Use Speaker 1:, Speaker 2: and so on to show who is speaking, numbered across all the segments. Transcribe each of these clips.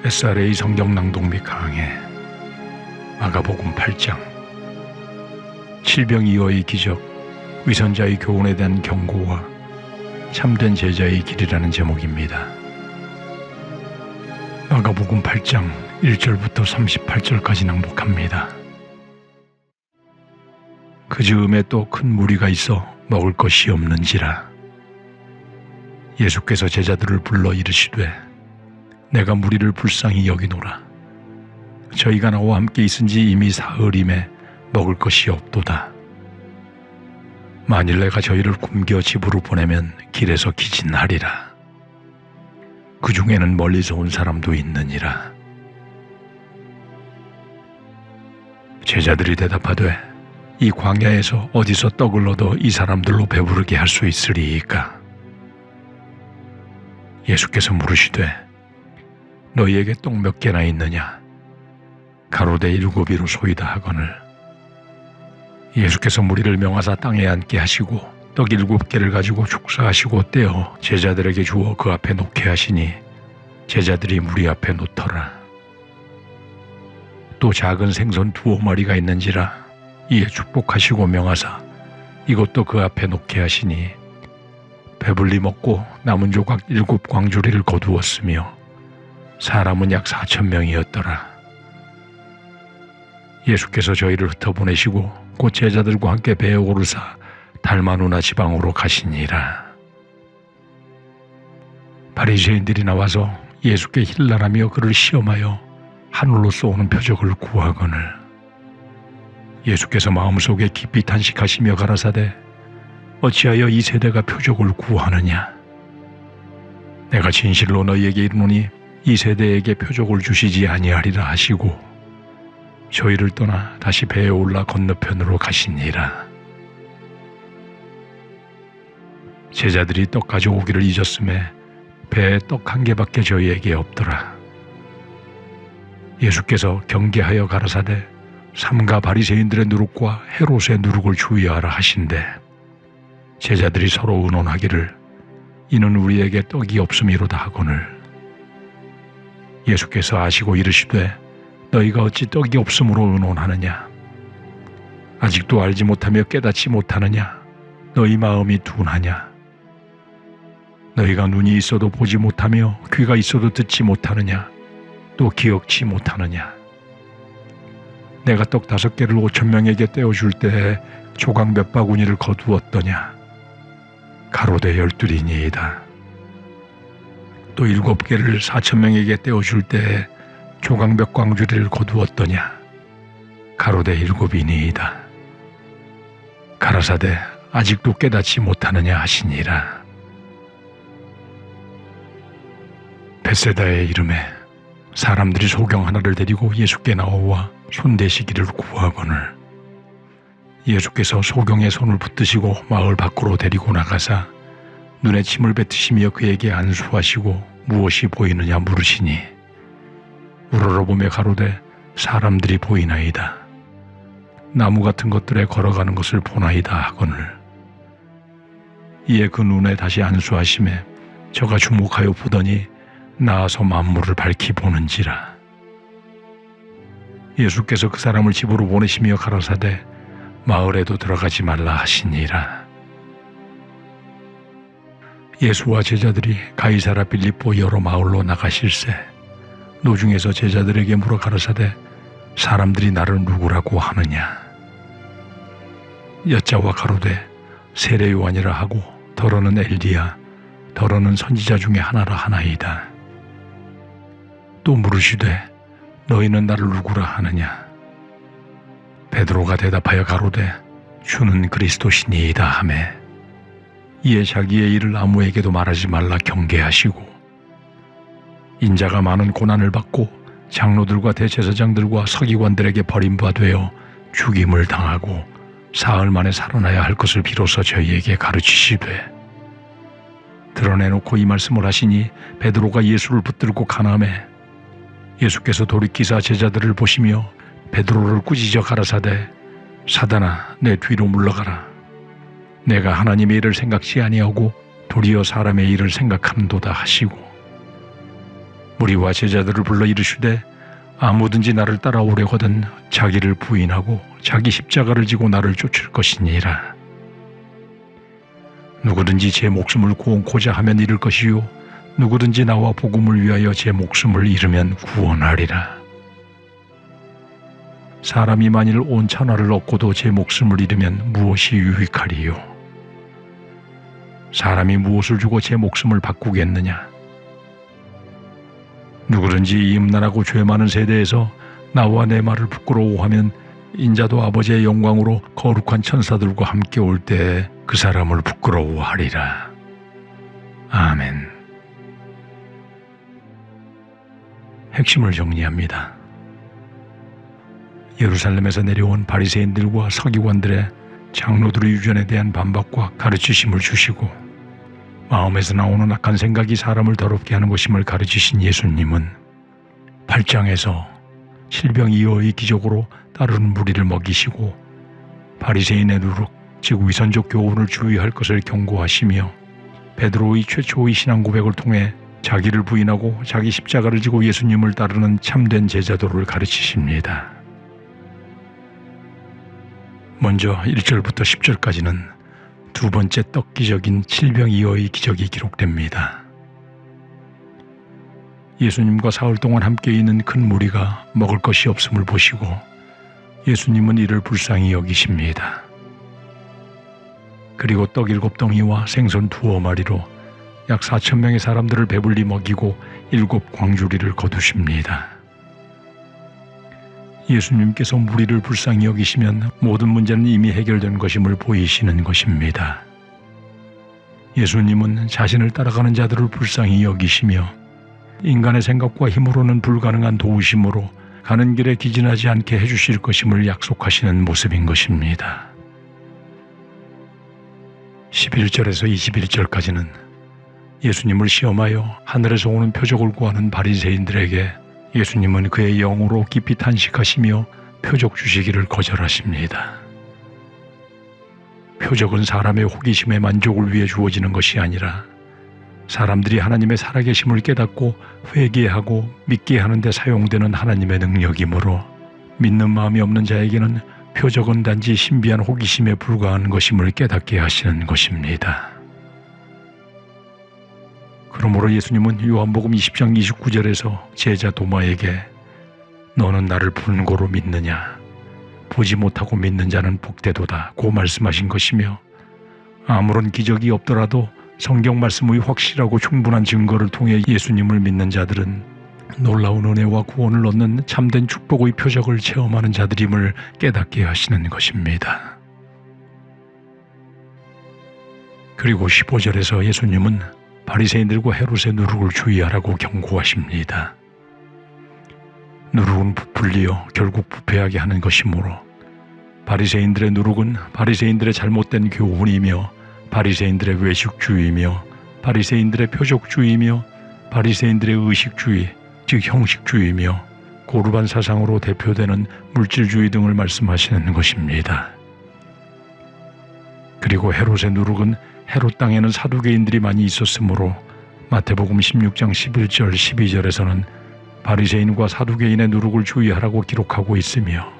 Speaker 1: SRA 성경 낭독 및 강해 마가복음 8장 칠병이어의 기적, 위선자의 교훈에 대한 경고와 참된 제자의 길이라는 제목입니다. 마가복음 8장 1절부터 38절까지 낭독합니다. 그 즈음에 또 큰 무리가 있어 먹을 것이 없는지라. 예수께서 제자들을 불러 이르시되 내가 무리를 불쌍히 여기노라. 저희가 나와 함께 있은지 이미 사흘임에 먹을 것이 없도다. 만일 내가 저희를 굶겨 집으로 보내면 길에서 기진하리라. 그 중에는 멀리서 온 사람도 있느니라. 제자들이 대답하되 이 광야에서 어디서 떡을 얻어 이 사람들로 배부르게 할 수 있으리이까? 예수께서 물으시되 너희에게 떡 몇 개나 있느냐? 가로되 7이로 소이다 하거늘. 예수께서 무리를 명하사 땅에 앉게 하시고 떡 7개를 가지고 축사하시고 떼어 제자들에게 주어 그 앞에 놓게 하시니 제자들이 무리 앞에 놓더라. 또 작은 생선 2마리가 있는지라. 이에 축복하시고 명하사 이것도 그 앞에 놓게 하시니 배불리 먹고 남은 조각 7광주리를 거두었으며 사람은 약 4,000명이었더라. 예수께서 저희를 흩어보내시고 곧 제자들과 함께 배에 오르사 달마누나 지방으로 가시니라. 바리새인들이 나와서 예수께 힐난하며 그를 시험하여 하늘로서 오는 표적을 구하거늘. 예수께서 마음속에 깊이 탄식하시며 가라사대 어찌하여 이 세대가 표적을 구하느냐? 내가 진실로 너희에게 이르노니 이 세대에게 표적을 주시지 아니하리라 하시고 저희를 떠나 다시 배에 올라 건너편으로 가시니라. 제자들이 떡 가져오기를 잊었음에 배에 떡 1개밖에 저희에게 없더라. 예수께서 경계하여 가라사대 삼가 바리새인들의 누룩과 헤롯의 누룩을 주의하라 하신대 제자들이 서로 의논하기를 이는 우리에게 떡이 없음이로다 하거늘. 예수께서 아시고 이르시되 너희가 어찌 떡이 없음으로 의논하느냐? 아직도 알지 못하며 깨닫지 못하느냐? 너희 마음이 둔하냐? 너희가 눈이 있어도 보지 못하며 귀가 있어도 듣지 못하느냐? 또 기억지 못하느냐? 내가 떡 5개를 5,000명에게 떼어줄 때에 조각 몇 바구니를 거두었더냐? 가로되 12이니이다. 또 7개를 4,000명에게 떼어줄 때에 조각 몇 광주리를 거두었더냐? 가로되 7이니이다. 가라사대 아직도 깨닫지 못하느냐 하시니라. 벳세다의 이름에 사람들이 소경 하나를 데리고 예수께 나와 손대시기를 구하거늘. 예수께서 소경의 손을 붙드시고 마을 밖으로 데리고 나가사 눈에 침을 뱉으시며 그에게 안수하시고 무엇이 보이느냐 물으시니 우러러보며 가로되 사람들이 보이나이다. 나무 같은 것들에 걸어가는 것을 보나이다 하거늘. 이에 그 눈에 다시 안수하심에 저가 주목하여 보더니 나아서 만물을 밝히 보는지라. 예수께서 그 사람을 집으로 보내시며 가라사대 마을에도 들어가지 말라 하시니라. 예수와 제자들이 가이사라 빌립보 여러 마을로 나가실세 노중에서 제자들에게 물어 가라사대 사람들이 나를 누구라고 하느냐? 여자와 가로되 세례 요한이라 하고 더러는 엘리야 더러는 선지자 중에 하나라 하나이다. 또 물으시되 너희는 나를 누구라 하느냐? 베드로가 대답하여 가로되 주는 그리스도시니이다 하매 이에 자기의 일을 아무에게도 말하지 말라 경계하시고 인자가 많은 고난을 받고 장로들과 대제사장들과 서기관들에게 버림받되어 죽임을 당하고 사흘 만에 살아나야 할 것을 비로소 저희에게 가르치시되 드러내놓고 이 말씀을 하시니 베드로가 예수를 붙들고 가나매 예수께서 돌이키사 제자들을 보시며 베드로를 꾸짖어 가라사대 사단아 내 뒤로 물러가라. 내가 하나님의 일을 생각지 아니하고 도리어 사람의 일을 생각하는도다 하시고 무리와 제자들을 불러 이르시되 아무든지 나를 따라오려거든 자기를 부인하고 자기 십자가를 지고 나를 쫓을 것이니라. 누구든지 제 목숨을 구원코자 하면 잃을 것이요 누구든지 나와 복음을 위하여 제 목숨을 잃으면 구원하리라. 사람이 만일 온 천하를 얻고도 제 목숨을 잃으면 무엇이 유익하리요? 사람이 무엇을 주고 제 목숨을 바꾸겠느냐? 누구든지 이 음란하고 죄 많은 세대에서 나와 내 말을 부끄러워하면 인자도 아버지의 영광으로 거룩한 천사들과 함께 올 때에 그 사람을 부끄러워하리라. 아멘. 핵심을 정리합니다. 예루살렘에서 내려온 바리새인들과 서기관들의 장로들의 유전에 대한 반박과 가르치심을 주시고 마음에서 나오는 악한 생각이 사람을 더럽게 하는 것임을 가르치신 예수님은 8장에서 칠병이어의 기적으로 따르는 무리를 먹이시고 바리새인의 누룩, 즉 위선적 교훈을 주의할 것을 경고하시며 베드로의 최초의 신앙 고백을 통해 자기를 부인하고 자기 십자가를 지고 예수님을 따르는 참된 제자도를 가르치십니다. 먼저 1절부터 10절까지는 두 번째 떡기적인 칠병이어의 기적이 기록됩니다. 예수님과 사흘 동안 함께 있는 큰 무리가 먹을 것이 없음을 보시고 예수님은 이를 불쌍히 여기십니다. 그리고 떡 7덩이와 생선 2어마리로 약 4,000명의 사람들을 배불리 먹이고 7 광주리를 거두십니다. 예수님께서 무리를 불쌍히 여기시면 모든 문제는 이미 해결된 것임을 보이시는 것입니다. 예수님은 자신을 따라가는 자들을 불쌍히 여기시며 인간의 생각과 힘으로는 불가능한 도우심으로 가는 길에 기진하지 않게 해주실 것임을 약속하시는 모습인 것입니다. 11절에서 21절까지는 예수님을 시험하여 하늘에서 오는 표적을 구하는 바리새인들에게 예수님은 그의 영으로 깊이 탄식하시며 표적 주시기를 거절하십니다. 표적은 사람의 호기심의 만족을 위해 주어지는 것이 아니라 사람들이 하나님의 살아계심을 깨닫고 회개하고 믿게 하는 데 사용되는 하나님의 능력이므로 믿는 마음이 없는 자에게는 표적은 단지 신비한 호기심에 불과한 것임을 깨닫게 하시는 것입니다. 그러므로 예수님은 요한복음 20장 29절에서 제자 도마에게 너는 나를 본 고로 믿느냐? 보지 못하고 믿는 자는 복되도다 고 말씀하신 것이며 아무런 기적이 없더라도 성경 말씀의 확실하고 충분한 증거를 통해 예수님을 믿는 자들은 놀라운 은혜와 구원을 얻는 참된 축복의 표적을 체험하는 자들임을 깨닫게 하시는 것입니다. 그리고 15절에서 예수님은 바리새인들과 헤롯의 누룩을 주의하라고 경고하십니다. 누룩은 부풀리어 결국 부패하게 하는 것이므로 바리새인들의 누룩은 바리새인들의 잘못된 교훈이며 바리새인들의 외식주의이며 바리새인들의 표적주의이며 바리새인들의 의식주의, 즉 형식주의이며 고르반 사상으로 대표되는 물질주의 등을 말씀하시는 것입니다. 그리고 헤롯의 누룩은 헤롯 땅에는 사두개인들이 많이 있었으므로 마태복음 16장 11절 12절에서는 바리새인과 사두개인의 누룩을 주의하라고 기록하고 있으며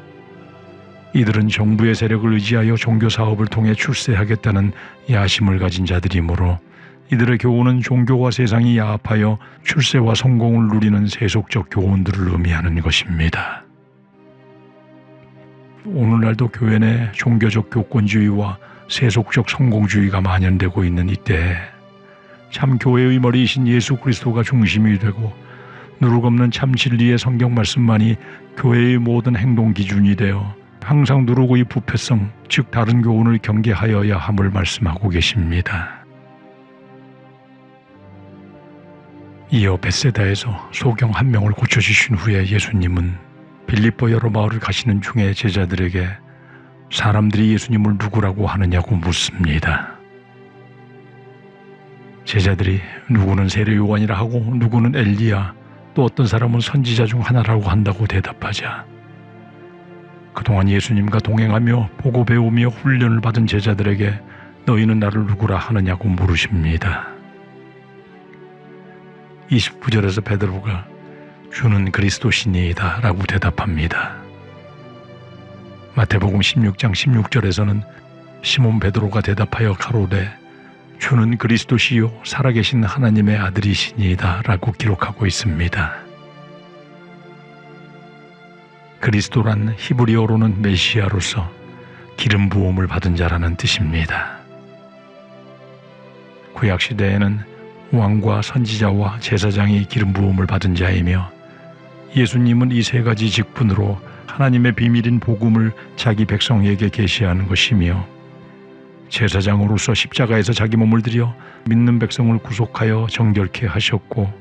Speaker 1: 이들은 정부의 세력을 의지하여 종교사업을 통해 출세하겠다는 야심을 가진 자들이므로 이들의 교훈은 종교와 세상이 야합하여 출세와 성공을 누리는 세속적 교훈들을 의미하는 것입니다. 오늘날도 교회 내 종교적 교권주의와 세속적 성공주의가 만연되고 있는 이때에 참 교회의 머리이신 예수 그리스도가 중심이 되고 누룩 없는 참 진리의 성경 말씀만이 교회의 모든 행동 기준이 되어 항상 누룩의 부패성, 즉 다른 교훈을 경계하여야 함을 말씀하고 계십니다. 이어 벳세다에서 소경 1명을 고쳐주신 후에 예수님은 빌립보 여러 마을을 가시는 중에 제자들에게 사람들이 예수님을 누구라고 하느냐고 묻습니다. 제자들이 누구는 세례 요한이라 하고 누구는 엘리야, 또 어떤 사람은 선지자 중 하나라고 한다고 대답하자 그동안 예수님과 동행하며 보고 배우며 훈련을 받은 제자들에게 너희는 나를 누구라 하느냐고 물으십니다. 29절에서 베드로가 주는 그리스도시니이다 라고 대답합니다. 마태복음 16장 16절에서는 시몬 베드로가 대답하여 가로되 주는 그리스도시요 살아계신 하나님의 아들이시니이다 라고 기록하고 있습니다. 그리스도란 히브리어로는 메시아로서 기름 부음을 받은 자라는 뜻입니다. 구약시대에는 왕과 선지자와 제사장이 기름 부음을 받은 자이며 예수님은 이 세 가지 직분으로 하나님의 비밀인 복음을 자기 백성에게 계시하는 것이며 제사장으로서 십자가에서 자기 몸을 들여 믿는 백성을 구속하여 정결케 하셨고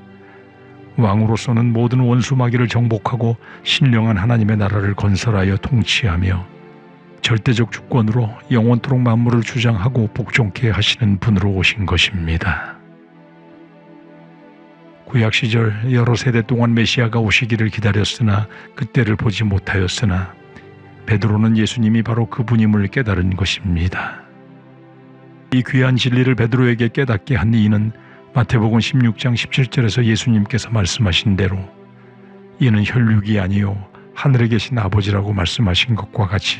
Speaker 1: 왕으로서는 모든 원수 마귀를 정복하고 신령한 하나님의 나라를 건설하여 통치하며 절대적 주권으로 영원토록 만물을 주장하고 복종케 하시는 분으로 오신 것입니다. 구약 시절 여러 세대 동안 메시아가 오시기를 기다렸으나 그때를 보지 못하였으나 베드로는 예수님이 바로 그분임을 깨달은 것입니다. 이 귀한 진리를 베드로에게 깨닫게 한 이는 마태복음 16장 17절에서 예수님께서 말씀하신 대로 이는 혈육이 아니요 하늘에 계신 아버지라고 말씀하신 것과 같이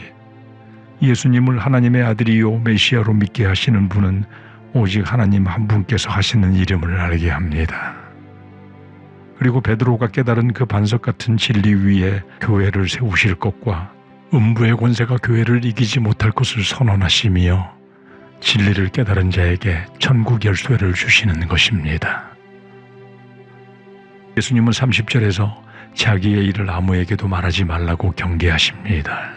Speaker 1: 예수님을 하나님의 아들이요 메시아로 믿게 하시는 분은 오직 하나님 한 분께서 하시는 이름을 알게 합니다. 그리고 베드로가 깨달은 그 반석 같은 진리 위에 교회를 세우실 것과 음부의 권세가 교회를 이기지 못할 것을 선언하시며 진리를 깨달은 자에게 천국 열쇠를 주시는 것입니다. 예수님은 30절에서 자기의 일을 아무에게도 말하지 말라고 경계하십니다.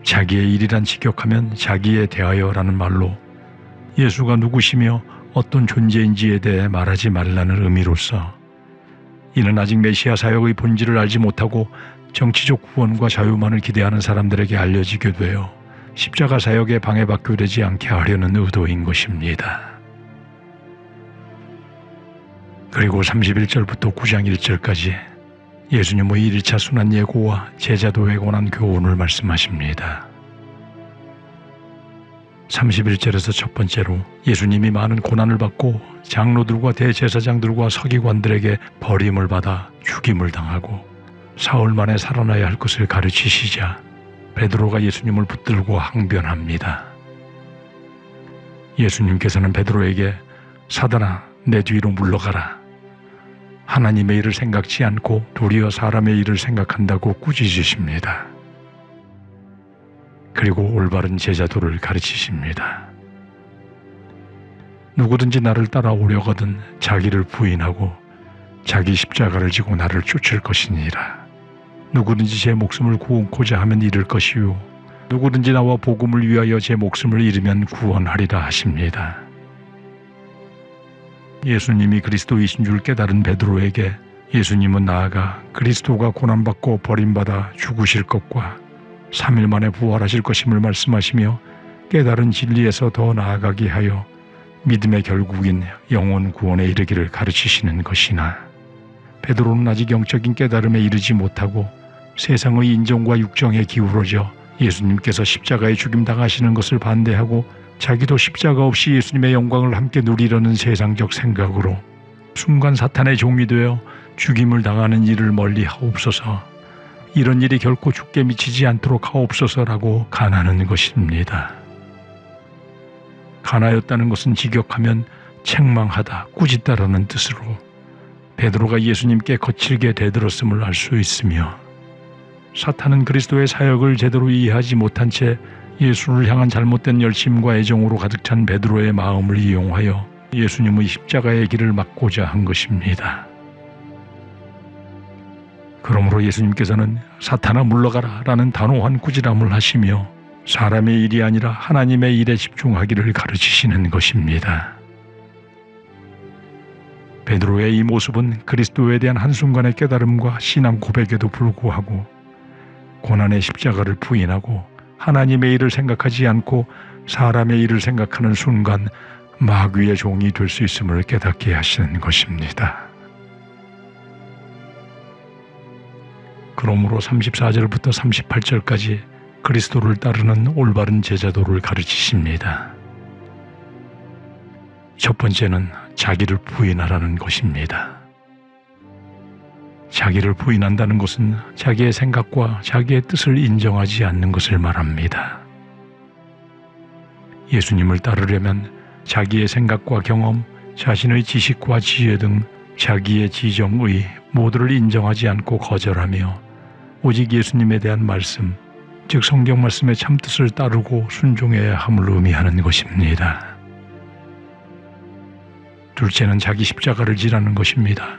Speaker 1: 자기의 일이란 직역하면 자기에 대하여라는 말로 예수가 누구시며 어떤 존재인지에 대해 말하지 말라는 의미로서 이는 아직 메시아 사역의 본질을 알지 못하고 정치적 구원과 자유만을 기대하는 사람들에게 알려지게 되어 십자가 사역에 방해받게 되지 않게 하려는 의도인 것입니다. 그리고 31절부터 9장 1절까지 예수님의 1차 순환 예고와 제자도에 관한 교훈을 말씀하십니다. 31절에서 첫 번째로 예수님이 많은 고난을 받고 장로들과 대제사장들과 서기관들에게 버림을 받아 죽임을 당하고 사흘 만에 살아나야 할 것을 가르치시자 베드로가 예수님을 붙들고 항변합니다. 예수님께서는 베드로에게 사단아 내 뒤로 물러가라. 하나님의 일을 생각지 않고 도리어 사람의 일을 생각한다고 꾸짖으십니다. 그리고 올바른 제자도를 가르치십니다. 누구든지 나를 따라오려거든 자기를 부인하고 자기 십자가를 지고 나를 쫓을 것이니라. 누구든지 제 목숨을 구원코자 하면 잃을 것이요 누구든지 나와 복음을 위하여 제 목숨을 잃으면 구원하리라 하십니다. 예수님이 그리스도이신 줄 깨달은 베드로에게 예수님은 나아가 그리스도가 고난받고 버림받아 죽으실 것과 3일 만에 부활하실 것임을 말씀하시며 깨달은 진리에서 더 나아가게 하여 믿음의 결국인 영원 구원에 이르기를 가르치시는 것이나 베드로는 아직 영적인 깨달음에 이르지 못하고 세상의 인정과 육정에 기울어져 예수님께서 십자가에 죽임당하시는 것을 반대하고 자기도 십자가 없이 예수님의 영광을 함께 누리려는 세상적 생각으로 순간 사탄의 종이 되어 죽임을 당하는 일을 멀리 하옵소서, 이런 일이 결코 죽게 미치지 않도록 하옵소서라고 간하는 것입니다. 간하였다는 것은 직역하면 책망하다, 꾸짖다라는 뜻으로 베드로가 예수님께 거칠게 대들었음을 알 수 있으며 사탄은 그리스도의 사역을 제대로 이해하지 못한 채 예수를 향한 잘못된 열심과 애정으로 가득 찬 베드로의 마음을 이용하여 예수님의 십자가의 길을 막고자 한 것입니다. 그러므로 예수님께서는 사탄아 물러가라 라는 단호한 꾸지람을 하시며 사람의 일이 아니라 하나님의 일에 집중하기를 가르치시는 것입니다. 베드로의 이 모습은 그리스도에 대한 한순간의 깨달음과 신앙 고백에도 불구하고 고난의 십자가를 부인하고 하나님의 일을 생각하지 않고 사람의 일을 생각하는 순간 마귀의 종이 될 수 있음을 깨닫게 하시는 것입니다. 그러므로 34절부터 38절까지 그리스도를 따르는 올바른 제자도를 가르치십니다. 첫 번째는 자기를 부인하라는 것입니다. 자기를 부인한다는 것은 자기의 생각과 자기의 뜻을 인정하지 않는 것을 말합니다. 예수님을 따르려면 자기의 생각과 경험, 자신의 지식과 지혜 등 자기의 지정의 모두를 인정하지 않고 거절하며 오직 예수님에 대한 말씀, 즉 성경 말씀의 참뜻을 따르고 순종해야 함을 의미하는 것입니다. 둘째는 자기 십자가를 지라는 것입니다.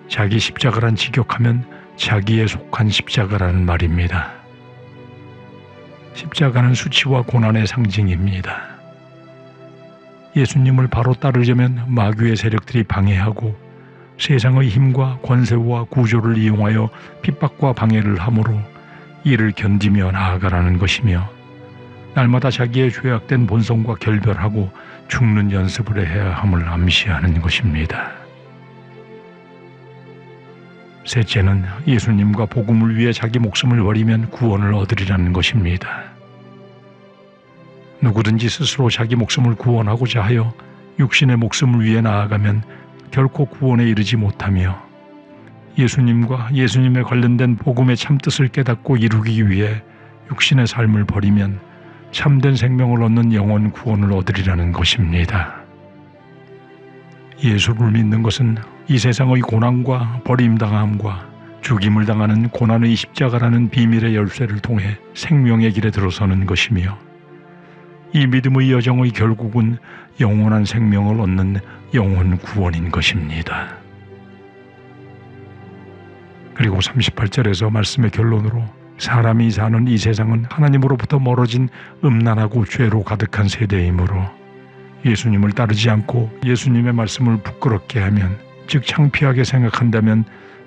Speaker 1: 자기 십자가란 직역하면 자기에 속한 십자가라는 말입니다. 십자가는 수치와 고난의 상징입니다. 예수님을 바로 따르려면 마귀의 세력들이 방해하고 세상의 힘과 권세와 구조를 이용하여 핍박과 방해를 함으로 이를 견디며 나아가라는 것이며 날마다 자기의 죄악된 본성과 결별하고 죽는 연습을 해야 함을 암시하는 것입니다. 셋째는 예수님과 복음을 위해 자기 목숨을 버리면 구원을 얻으리라는 것입니다. 누구든지 스스로 자기 목숨을 구원하고자 하여 육신의 목숨을 위해 나아가면 결코 구원에 이르지 못하며 예수님과 예수님에 관련된 복음의 참뜻을 깨닫고 이루기 위해 육신의 삶을 버리면 참된 생명을 얻는 영원 구원을 얻으리라는 것입니다. 예수를 믿는 것은 이 세상의 고난과 버림당함과 죽임을 당하는 고난의 십자가라는 비밀의 열쇠를 통해 생명의 길에 들어서는 것이며 이 믿음의 여정의 결국은 영원한 생명을 얻는 영원 구원인 것입니다. 그리고 38절에서 말씀의 결론으로 사람이 사는 이 세상은 하나님으로부터 멀어진 음란하고 죄로 가득한 세대이므로 예수님을 따르지 않고 예수님의 말씀을 부끄럽게 하면, 즉 창피하게 생각한다면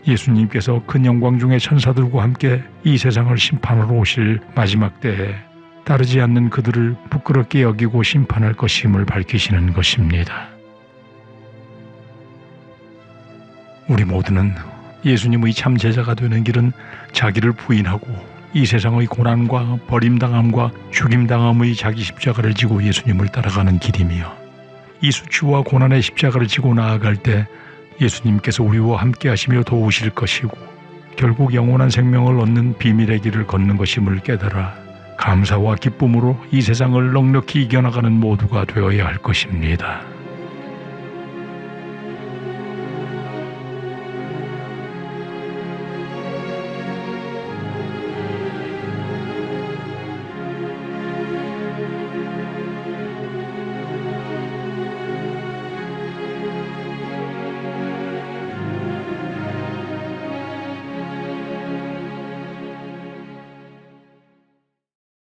Speaker 1: 예수님께서 큰 영광 중에 천사들과 함께 이 세상을 심판하러 오실 마지막 때에 따르지 않는 그들을 부끄럽게 여기고 심판할 것임을 밝히시는 것입니다. 우리 모두는 예수님의 참 제자가 되는 길은 자기를 부인하고 이 세상의 고난과 버림당함과 죽임당함의 자기 십자가를 지고 예수님을 따라가는 길이며, 이 수치와 고난의 십자가를 지고 나아갈 때 예수님께서 우리와 함께 하시며 도우실 것이고 결국 영원한 생명을 얻는 비밀의 길을 걷는 것임을 깨달아 감사와 기쁨으로 이 세상을 넉넉히 이겨나가는 모두가 되어야 할 것입니다.